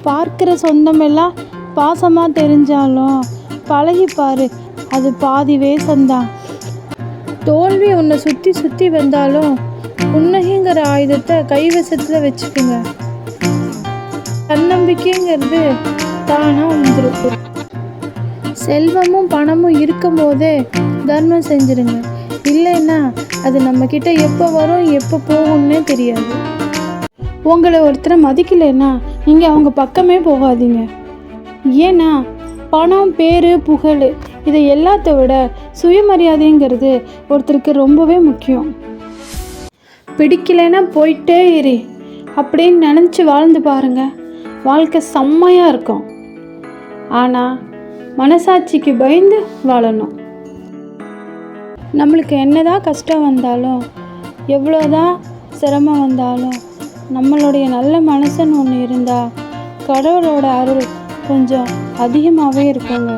பார்க்குற சொந்தமெல்லாம் பாசமாக தெரிஞ்சாலும் பழகிப்பார், அது பாதி வேஷம்தான். தோல்வி உன்னை சுற்றி சுற்றி வந்தாலும் புன்னகைங்கிற ஆயுதத்தை கைவசத்தில் வச்சுக்குங்க. தன்னம்பிக்கைங்கிறது தானாக வந்துடும். செல்வமும் பணமும் இருக்கும் போதே தர்மம் செஞ்சுருங்க. இல்லைன்னா அது நம்மக்கிட்ட எப்போ வரும் எப்போ போகும்னே தெரியாது. உங்களை ஒருத்தரை மதிக்கலைன்னா நீங்கள் அவங்க பக்கமே போகாதீங்க. ஏன்னா பணம், பேர், புகழ் இதை எல்லாத்த விட சுயமரியாதைங்கிறது ஒருத்தருக்கு ரொம்பவே முக்கியம். பிடிக்கலைன்னா போயிட்டே இரு அப்படின்னு நினச்சி வாழ்ந்து பாருங்கள், வாழ்க்கை செம்மையாக இருக்கும். ஆனால் மனசாட்சிக்கு பயந்து வாழணும். நம்மளுக்கு என்னதான் கஷ்டம் வந்தாலும், எவ்வளோதான் சிரமம் வந்தாலும், நம்மளுடைய நல்ல மனசுன்னு ஒன்று இருந்தால் கடவுளோட அருள் கொஞ்சம் அதிகமாகவே இருக்குங்க.